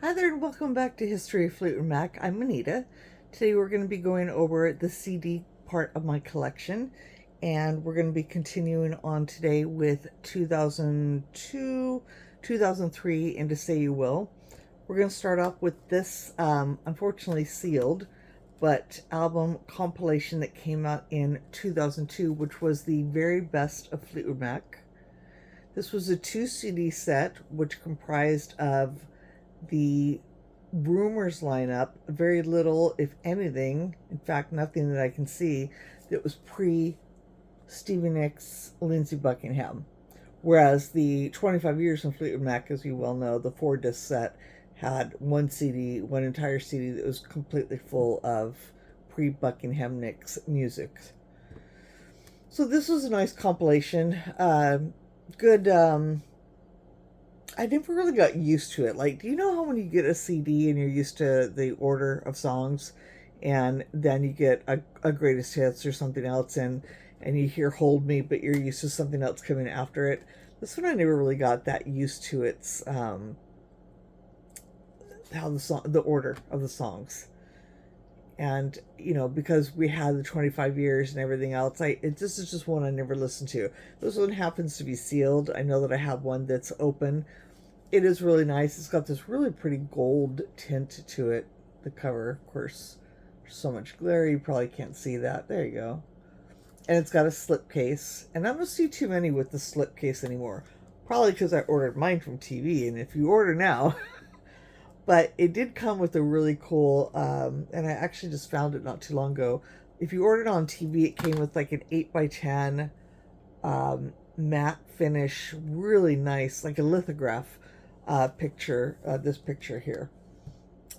Hi there and welcome back to History of Fleetwood Mac. I'm Anita. Today we're going to be going over the CD part of my collection, and we're going to be continuing on today with 2002, 2003, and To Say You Will. We're going to start off with this, unfortunately sealed, but album compilation that came out in 2002, which was the very best of Fleetwood Mac. This was a 2 CD set, which comprised of the rumors lineup, very little, if anything, in fact, nothing that I can see, that was pre Stevie Nicks, Lindsey Buckingham. Whereas the 25 years in Fleetwood Mac, as you well know, the 4 disc set had one CD, one entire CD that was completely full of pre Buckingham Nicks music. So this was a nice compilation. Good I never really got used to it. Like, do you know how when you get a CD and you're used to the order of songs, and then you get a greatest hits or something else, and you hear "Hold Me," but you're used to something else coming after it. This one I never really got that used to its how the order of the songs, and because we had the 25 years and everything else, this is just one I never listened to. This one happens to be sealed. I know that I have one that's open. It is really nice. It's got this really pretty gold tint to it. The cover, of course, there's so much glare you probably can't see that. There you go. And it's got a slipcase. And I don't see too many with the slipcase anymore. Probably because I ordered mine from TV. And if you order now, but it did come with a really cool, and I actually just found it not too long ago. If you ordered on TV, it came with like an 8x10 matte finish, really nice, like a lithograph picture, this picture here.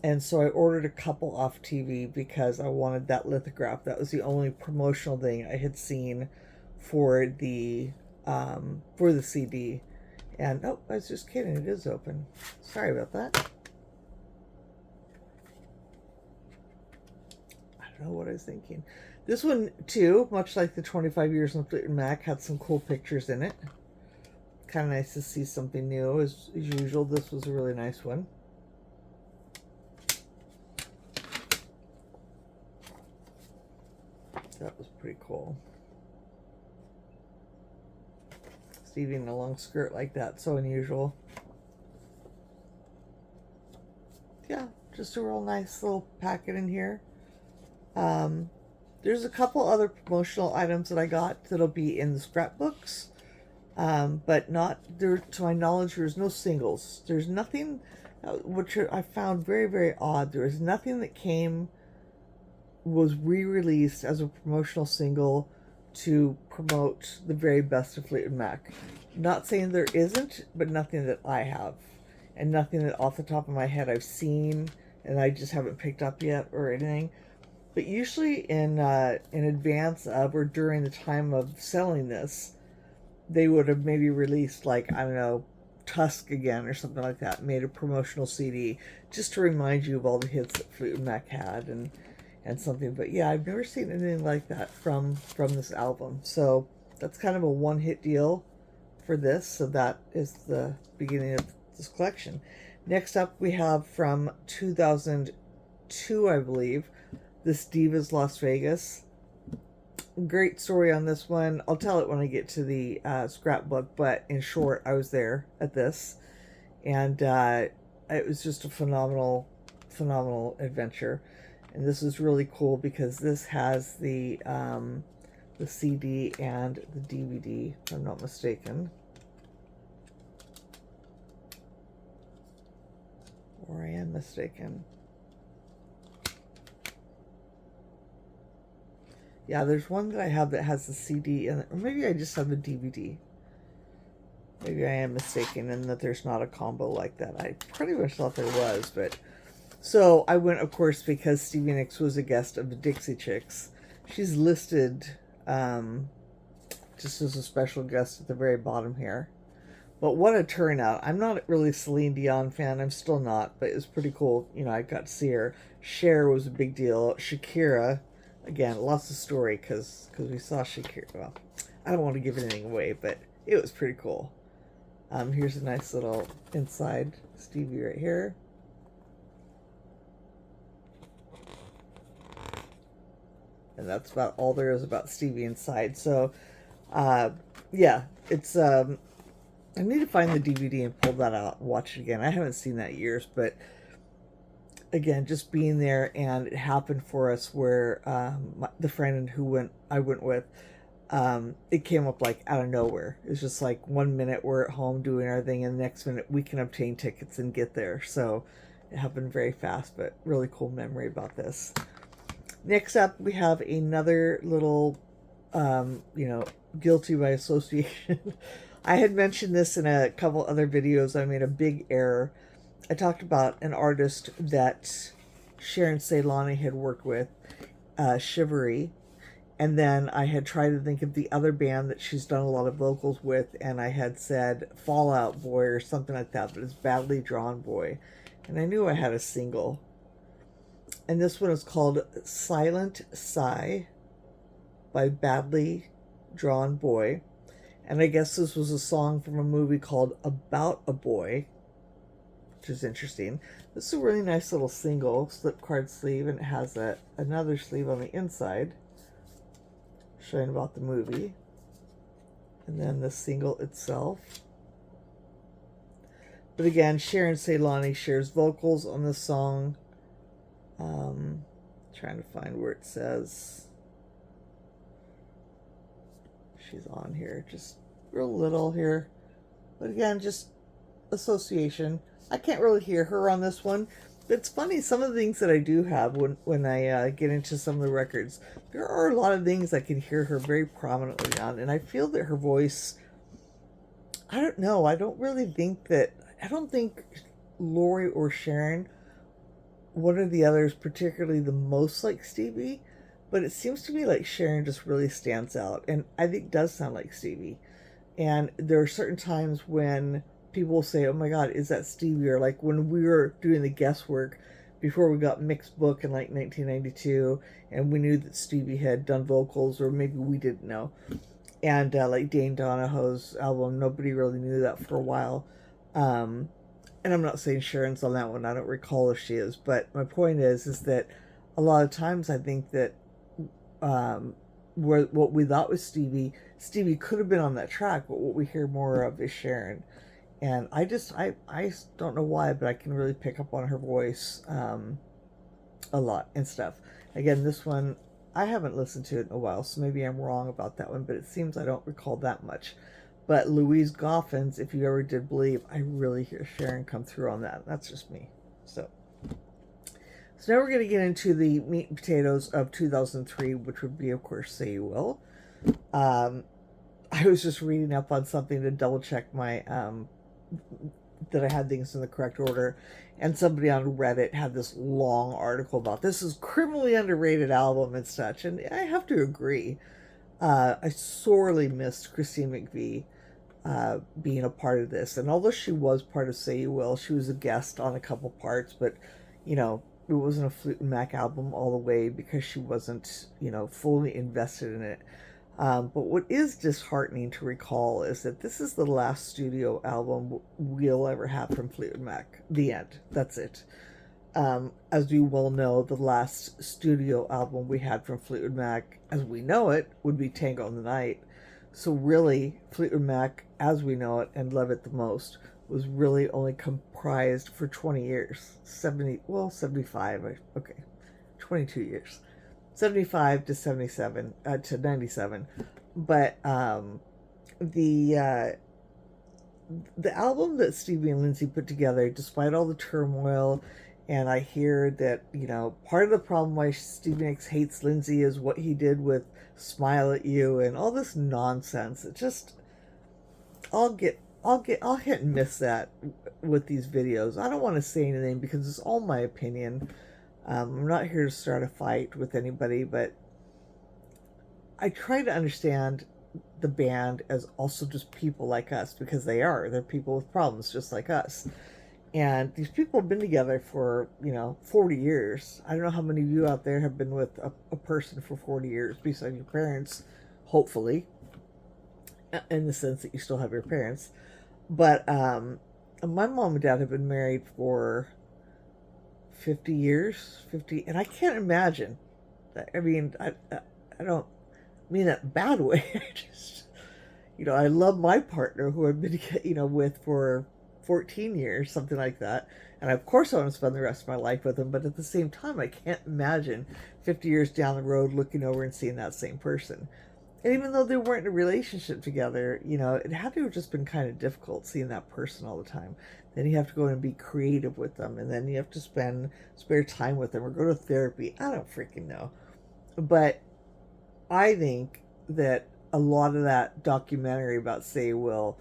And so I ordered a couple off TV because I wanted that lithograph. That was the only promotional thing I had seen for the CD. And oh, I was just kidding. It is open. Sorry about that. I don't know what I was thinking. This one too, much like the 25 years in Fleetwood Mac, had some cool pictures in it. Kind of nice to see something new as usual. This was a really nice one. That was pretty cool. Stevie in a long skirt like that, so unusual. Yeah, just a real nice little packet in here. There's a couple other promotional items that I got that'll be in the scrapbooks, but not there. To my knowledge, there's no singles. There's nothing, which I found very, very odd. There was nothing that was re-released as a promotional single to promote the very best of Fleetwood Mac. Not saying there isn't, but nothing that I have, and nothing that off the top of my head I've seen and I just haven't picked up yet or anything. But usually in advance of or during the time of selling this, they would have maybe released, like, I don't know, Tusk again or something like that, made a promotional CD just to remind you of all the hits that Fleetwood Mac had and something. But yeah, I've never seen anything like that from this album. So that's kind of a one-hit deal for this. So that is the beginning of this collection. Next up, we have from 2002, I believe, this Divas Las Vegas. Great story on this one. I'll tell it when I get to the scrapbook, but in short, I was there at this, and it was just a phenomenal adventure. And this is really cool because this has the CD and the DVD, if I'm not mistaken. Or I am mistaken. Yeah, there's one that I have that has the CD in it, or maybe I just have the DVD. Maybe I am mistaken in that there's not a combo like that. I pretty much thought there was, but... So I went, of course, because Stevie Nicks was a guest of the Dixie Chicks. She's listed just as a special guest at the very bottom here. But what a turnout. I'm not really a Celine Dion fan. I'm still not, but it was pretty cool. I got to see her. Cher was a big deal. Shakira, again, lots of story because we saw Shakira. Well, I don't want to give anything away, but it was pretty cool. Here's a nice little inside Stevie right here. and that's about all there is about Stevie inside. So, yeah, it's I need to find the DVD and pull that out and watch it again. I haven't seen that in years, but again, just being there, and it happened for us where the friend who I went with, it came up like out of nowhere. It's just like 1 minute we're at home doing our thing, and the next minute we can obtain tickets and get there. So it happened very fast, but really cool memory about this. Next up, we have another little, guilty by association. I had mentioned this in a couple other videos. I made a big error. I talked about an artist that Sharon Ceylani had worked with, Shivery, and then I had tried to think of the other band that she's done a lot of vocals with, and I had said Fallout Boy or something like that, but it's Badly Drawn Boy. And I knew I had a single. And this one is called Silent Sigh by Badly Drawn Boy. And I guess this was a song from a movie called About a Boy, which is interesting. This is a really nice little single, slip card sleeve, and it has another sleeve on the inside showing about the movie. And then the single itself. But again, Sharon Ceylani shares vocals on this song. Trying to find where it says she's on here, just real little here, but again, just association. I can't really hear her on this one. It's funny, some of the things that I do have when I get into some of the records, there are a lot of things I can hear her very prominently on, and I feel that her voice, I don't know, I don't think Lori or Sharon, one or the others, particularly the most like Stevie, but it seems to me like Sharon just really stands out, and I think does sound like Stevie. And there are certain times when people will say, oh my God, is that Stevie? Or like when we were doing the guesswork before we got Mixed Book in like 1992, and we knew that Stevie had done vocals, or maybe we didn't know. And like Dane Donahoe's album, nobody really knew that for a while. And I'm not saying Sharon's on that one. I don't recall if she is. But my point is that a lot of times I think that what we thought was Stevie could have been on that track, but what we hear more of is Sharon. And I don't know why, but I can really pick up on her voice a lot and stuff. Again, this one, I haven't listened to it in a while, so maybe I'm wrong about that one, but it seems I don't recall that much. But Louise Goffin's If You Ever Did Believe, I really hear Sharon come through on that. That's just me. So now we're going to get into the meat and potatoes of 2003, which would be, of course, Say You Will. I was just reading up on something to double check my that I had things in the correct order, and somebody on Reddit had this long article about this is criminally underrated album and such, and I have to agree. I sorely missed Christine McVie being a part of this, and although she was part of Say You Will, she was a guest on a couple parts, but it wasn't a Fleetwood Mac album all the way because she wasn't fully invested in it. But what is disheartening to recall is that this is the last studio album we'll ever have from Fleetwood Mac. The end. That's it. As you well know, the last studio album we had from Fleetwood Mac, as we know it, would be Tango in the Night. So really, Fleetwood Mac, as we know it and love it the most, was really only comprised for 20 years. 75, okay, 22 years. 75 to 77, to 97. But the album that Stevie and Lindsey put together, despite all the turmoil, and I hear that, part of the problem why Stevie Nicks hates Lindsey is what he did with Smile at You and all this nonsense. It just, I'll hit and miss that with these videos. I don't want to say anything because it's all my opinion. I'm not here to start a fight with anybody, but I try to understand the band as also just people like us, because they're people with problems just like us. And these people have been together for, 40 years. I don't know how many of you out there have been with a person for 40 years besides your parents, hopefully, in the sense that you still have your parents. But my mom and dad have been married for 50 years, and I can't imagine that. I mean, I don't mean that in a bad way. I just, I love my partner who I've been, with for 14 years, something like that. And of course I want to spend the rest of my life with him, but at the same time, I can't imagine 50 years down the road looking over and seeing that same person. And even though they weren't in a relationship together, it had to have just been kind of difficult seeing that person all the time. Then you have to go and be creative with them, and then you have to spare time with them or go to therapy. I don't freaking know. But I think that a lot of that documentary about Say Will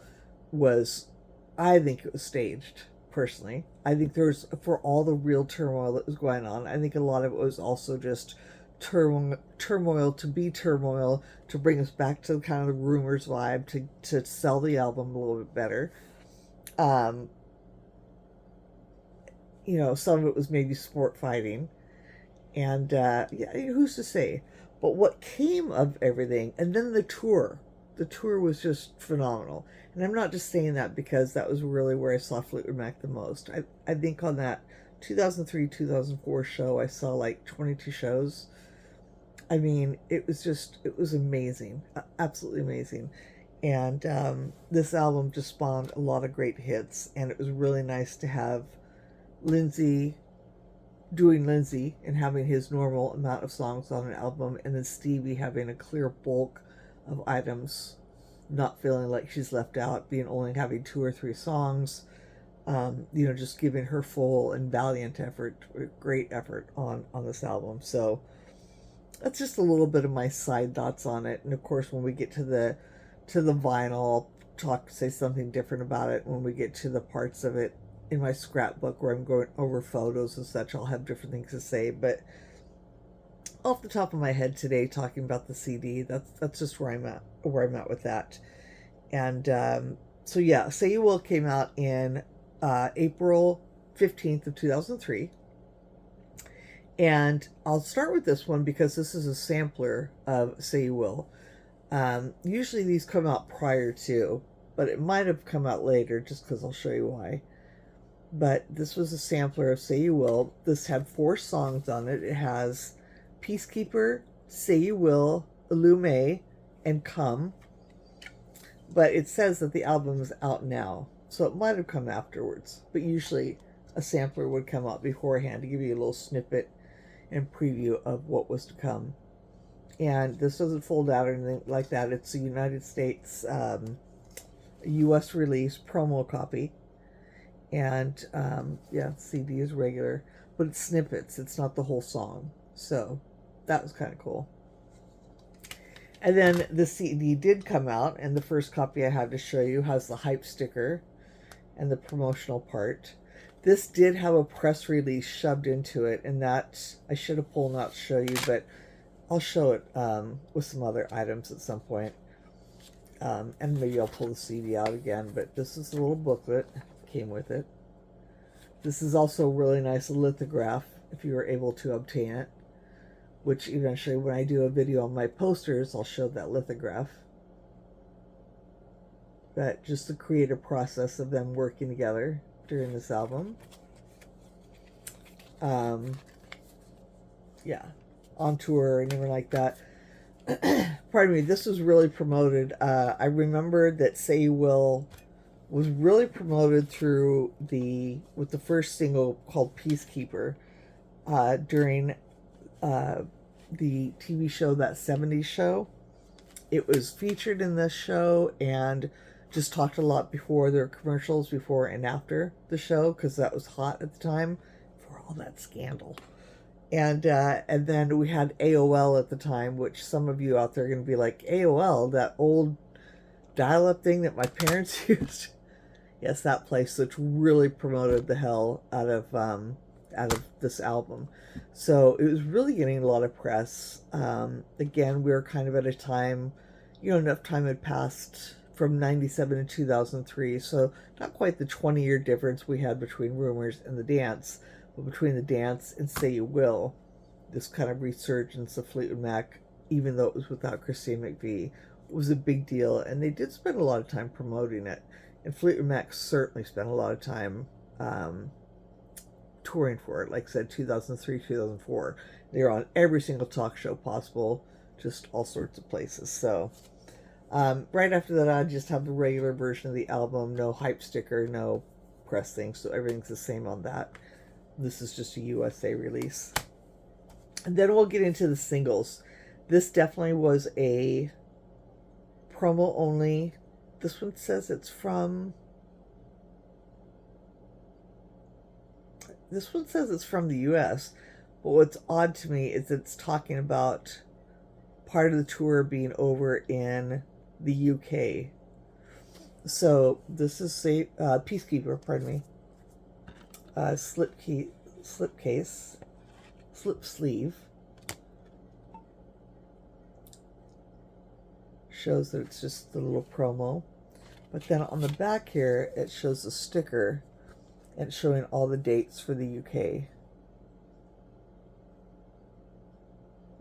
was, I think it was staged, personally. I think there's, for all the real turmoil that was going on, I think a lot of it was also just turmoil to be turmoil, to bring us back to kind of the rumors vibe, to sell the album a little bit better. Some of it was maybe sport fighting. And yeah, who's to say? But what came of everything, and then the tour was just phenomenal. And I'm not just saying that because that was really where I saw Fleetwood Mac the most. I think on that 2003 2004 show, I saw like 22 shows. I mean, it was amazing, absolutely amazing. And this album just spawned a lot of great hits, and it was really nice to have Lindsey doing Lindsey and having his normal amount of songs on an album, and then Stevie having a clear bulk of items, not feeling like she's left out, being only having 2 or 3 songs, just giving her full and valiant effort, great effort on this album. So that's just a little bit of my side thoughts on it. And of course, when we get to the vinyl, I'll say something different about it. When we get to the parts of it in my scrapbook where I'm going over photos and such, I'll have different things to say. But off the top of my head today, talking about the CD, that's just where I'm at with that. And so yeah, Say You Will came out in April 15th of 2003. And I'll start with this one because this is a sampler of Say You Will. Usually these come out prior to, but it might have come out later just because I'll show you why. But this was a sampler of Say You Will. This had 4 songs on it. It has Peacekeeper, Say You Will, Illume, and Come. But it says that the album is out now, so it might have come afterwards. But usually a sampler would come out beforehand to give you a little snippet and preview of what was to come. And this doesn't fold out or anything like that. It's a United States, U.S. release promo copy. And yeah, CD is regular, but it's snippets. It's not the whole song. So that was kind of cool. And then the CD did come out, and the first copy I have to show you has the hype sticker and the promotional part. This did have a press release shoved into it, and that I should have pulled out to show you, but I'll show it with some other items at some point. And maybe I'll pull the CD out again, but this is a little booklet came with it. This is also a really nice lithograph if you were able to obtain it, which eventually when I do a video on my posters, I'll show that lithograph. But just the creative process of them working together during this album. Yeah, on tour and everything like that. Pardon me, this was really promoted. I remember that Say You Will was really promoted with the first single called Peacekeeper during the TV show, That 70s Show. It was featured in this show and just talked a lot before. There were commercials before and after the show because that was hot at the time for all that scandal. And then we had AOL at the time, which some of you out there are going to be like, AOL, that old dial-up thing that my parents used. Yes, that place, which really promoted the hell out of this album. So it was really getting a lot of press. Again, we were kind of at a time, enough time had passed from 97 to 2003, so not quite the 20-year difference we had between Rumors and The Dance, but between The Dance and Say You Will, this kind of resurgence of Fleetwood Mac, even though it was without Christine McVie, was a big deal, and they did spend a lot of time promoting it. And Fleetwood Mac certainly spent a lot of time touring for it. Like I said, 2003, 2004. They were on every single talk show possible. just all sorts of places. So right after that, I just have the regular version of the album, no hype sticker, no press thing, so everything's the same on that. This is just a USA release. And then we'll get into the singles. This definitely was a promo only. This one says it's from... This one says it's from the US, but what's odd to me is it's talking about part of the tour being over in the UK. So this is Peacekeeper, pardon me. Slip sleeve. Shows that it's just the little promo. But then on the back here, it shows a sticker and showing all the dates for the UK,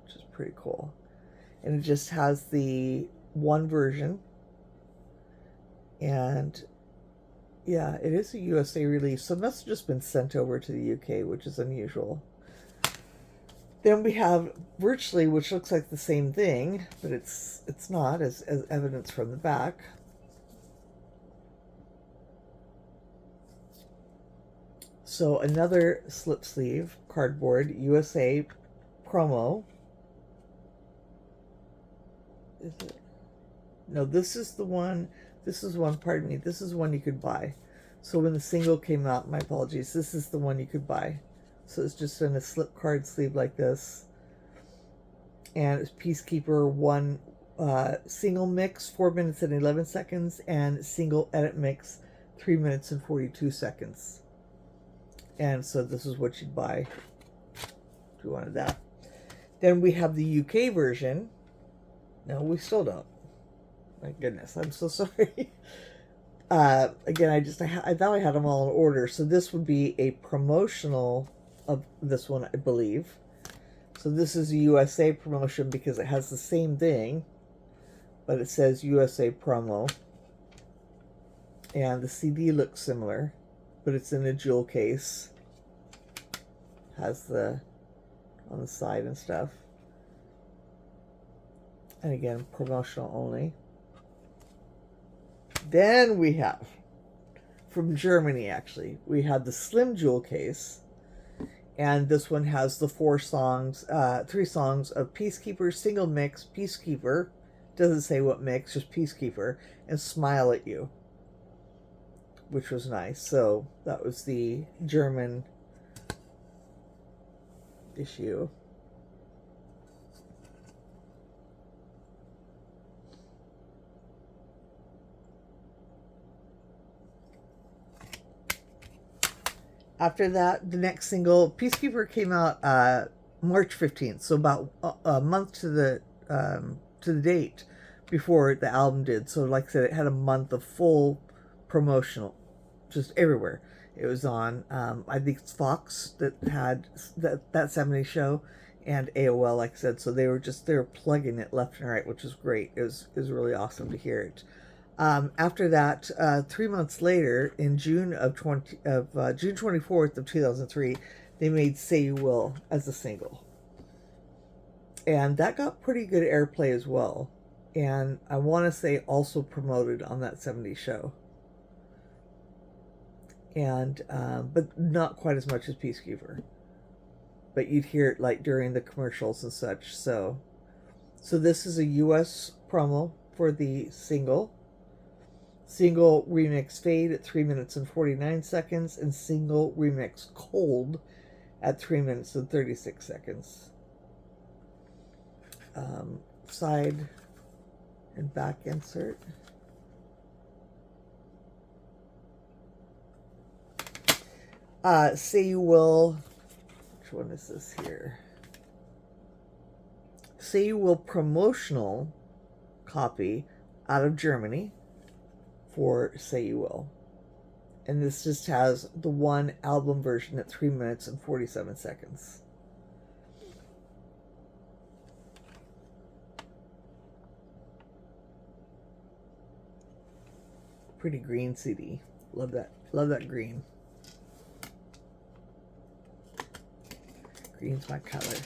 which is pretty cool. And it just has the one version. And yeah, it is a USA release, so it must have just been sent over to the UK, which is unusual. Then we have Virtually, which looks like the same thing, but it's not, as evidence from the back. So another slip sleeve, cardboard, USA promo. Is it? No, this is one, pardon me, this is one you could buy. So when the single came out, my apologies, this is the one you could buy. So it's just in a slip card sleeve like this. And it's Peacekeeper, one single mix, 4 minutes and 11 seconds, and single edit mix, 3 minutes and 42 seconds. And so this is what you'd buy if you wanted that. Then we have the UK version. No, we still don't. My goodness, I'm so sorry. Again, I thought I had them all in order. So this would be a promotional of this one, I believe. So this is a USA promotion because it has the same thing, but it says USA promo. And the CD looks similar, but it's in a jewel case. Has the on the side and stuff. And again, promotional only. Then we have, from Germany actually, we have the slim jewel case. And this one has the 3 songs of Peacekeeper, single mix, Peacekeeper, doesn't say what mix, just Peacekeeper, and Smile at You, which was nice. So that was the German issue. After that, the next single, Peacekeeper, came out March 15th, so about a month to the date before the album did. So like I said, it had a month of full promotional, just everywhere. It was on, I think it's Fox that had that 70s show, and AOL, like I said. So they were plugging it left and right, which was great. It was really awesome to hear it. After that, 3 months later, in June 24th of 2003, they made Say You Will as a single. And that got pretty good airplay as well. And I want to say also promoted on that 70s show. And, but not quite as much as Peacekeeper. But you'd hear it like during the commercials and such. So this is a US promo for the single. Single remix Fade at 3 minutes and 49 seconds, and single remix Cold at 3 minutes and 36 seconds. Side and back insert. Say You Will. Which one is this here? Say You Will promotional copy out of Germany for Say You Will. And this just has the one album version at 3 minutes and 47 seconds. Pretty green CD. Love that. Love that green. Green's my color.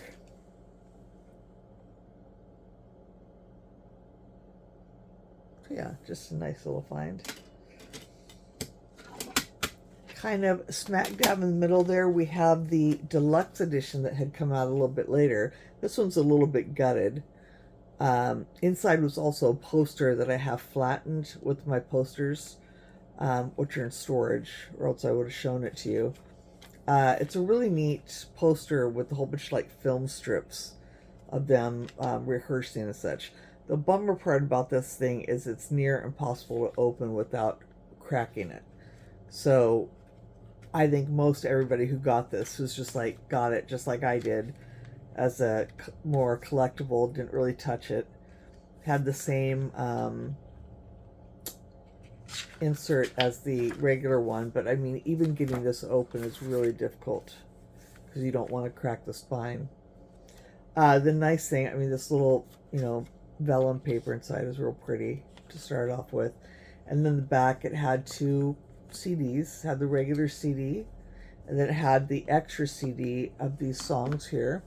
Just a nice little find. Kind of smack dab in the middle there, we have the deluxe edition that had come out a little bit later. This one's a little bit gutted. Inside was also a poster that I have flattened with my posters, which are in storage, or else I would have shown it to you. It's a really neat poster with a whole bunch of like film strips of them rehearsing and such. The bummer part about this thing is it's near impossible to open without cracking it. So I think most everybody who got this was just like, got it just like I did as a more collectible, didn't really touch it. Had the same insert as the regular one, but I mean, even getting this open is really difficult because you don't want to crack the spine. The nice thing, I mean, this little, vellum paper inside is real pretty to start off with. And then the back, it had 2 CDs, had the regular CD, and then it had the extra CD of these songs here.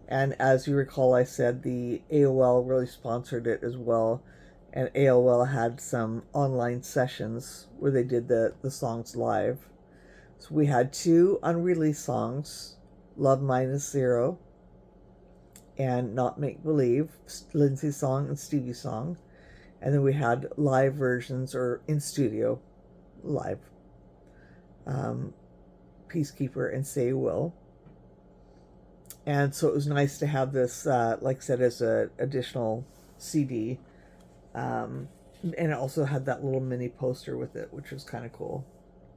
And as you recall, I said the AOL really sponsored it as well. And AOL had some online sessions where they did the songs live. So we had 2 unreleased songs, Love Minus Zero and Not Make Believe, Lindsay's song and Stevie's song. And then we had live versions, or in studio, live. Peacekeeper and Say You Will. And so it was nice to have this, like I said, as an additional CD. And it also had that little mini poster with it, which was kind of cool.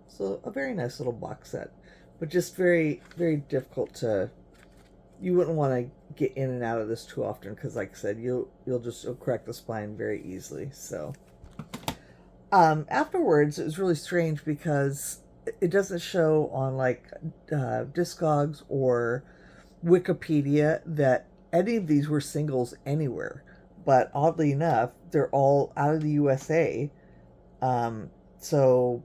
So a very nice little box set, but just very, very difficult to, you wouldn't want to get in and out of this too often, because like I said, you'll crack the spine very easily. So afterwards, it was really strange because it doesn't show on like Discogs or Wikipedia that any of these were singles anywhere. But oddly enough, they're all out of the USA. So,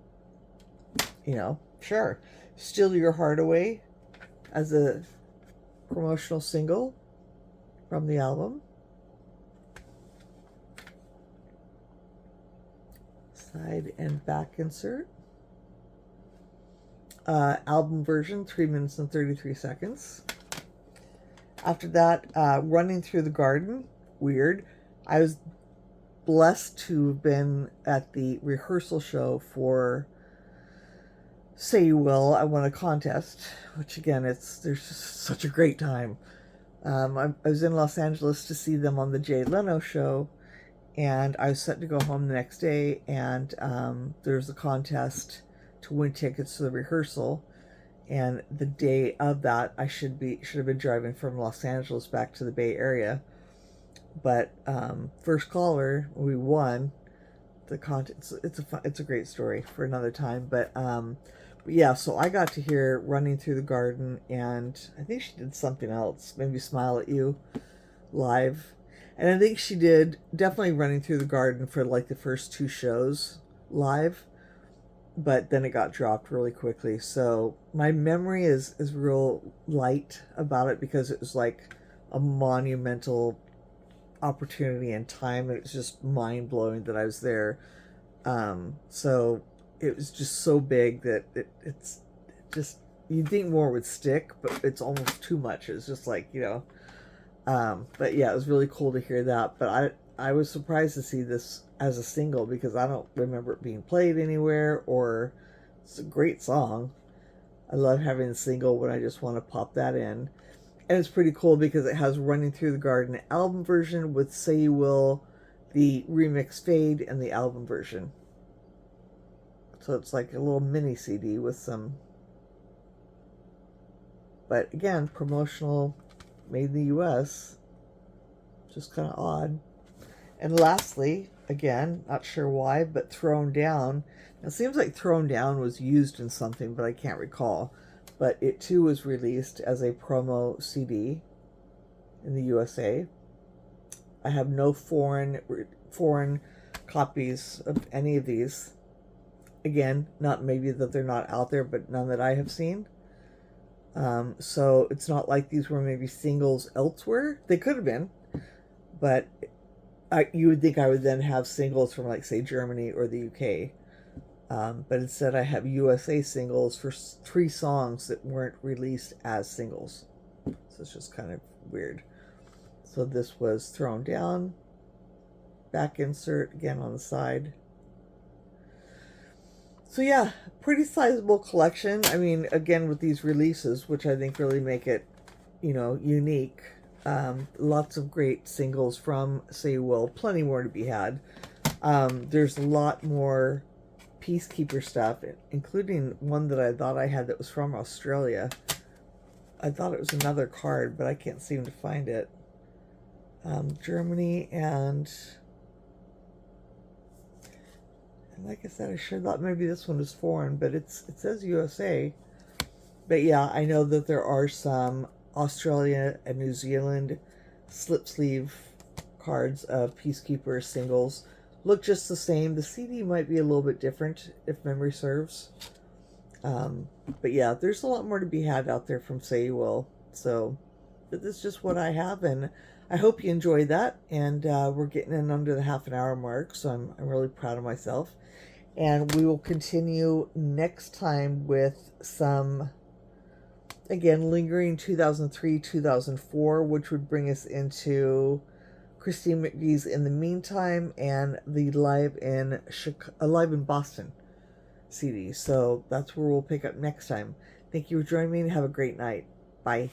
sure. Steal Your Heart Away as a promotional single from the album. Side and back insert. Album version, 3 minutes and 33 seconds. After that, Running Through the Garden. Weird. I was blessed to have been at the rehearsal show for Say You Will. I won a contest, which again, there's just such a great time. I was in Los Angeles to see them on the Jay Leno show, and I was set to go home the next day, and there's a contest to win tickets to the rehearsal. And the day of that, I should have been driving from Los Angeles back to the Bay Area. But first caller, we won the contest. It's a great story for another time. But yeah, so I got to hear Running Through the Garden, and I think she did something else, maybe Smile at You live. And I think she did definitely Running Through the Garden for like the first 2 shows live, but then it got dropped really quickly. So my memory is real light about it because it was like a monumental opportunity and time, and it's just mind-blowing that I was there. So it was just so big that it's just, you'd think more would stick, but it's almost too much. It's just like, but yeah, it was really cool to hear that. But I was surprised to see this as a single because I don't remember it being played anywhere, or it's a great song. I love having a single when I just want to pop that in. And it's pretty cool because it has Running Through the Garden album version with Say You Will, the remix fade, and the album version. So it's like a little mini CD with some, but again, promotional, made in the US. Just kind of odd. And lastly, again, not sure why, but Thrown Down. Now, it seems like Thrown Down was used in something, but I can't recall. But it too was released as a promo CD in the USA. I have no foreign copies of any of these. Again, not maybe that they're not out there, but none that I have seen. So it's not like these were maybe singles elsewhere. They could have been, but you would think I would then have singles from, like, say, Germany or the UK. But instead, I have USA singles for 3 songs that weren't released as singles. So it's just kind of weird. So this was thrown down. Back insert again on the side. So yeah, pretty sizable collection. I mean, again, with these releases, which I think really make it, unique. Lots of great singles from Say You Will. Plenty more to be had. There's a lot more Peacekeeper stuff, including one that I thought I had that was from Australia. I thought it was another card, but I can't seem to find it. Germany and like I said, I sure thought maybe this one was foreign, but it says USA. But yeah, I know that there are some Australia and New Zealand slip sleeve cards of Peacekeeper singles. Look just the same. The CD might be a little bit different if memory serves. But yeah, there's a lot more to be had out there from Say You Will. So, but this is just what I have, and I hope you enjoyed that. And we're getting in under the half an hour mark, so I'm really proud of myself. And we will continue next time with some, again, lingering 2003, 2004, which would bring us into Christine McVie's In the Meantime and the Live in Boston CD. So that's where we'll pick up next time. Thank you for joining me and have a great night. Bye.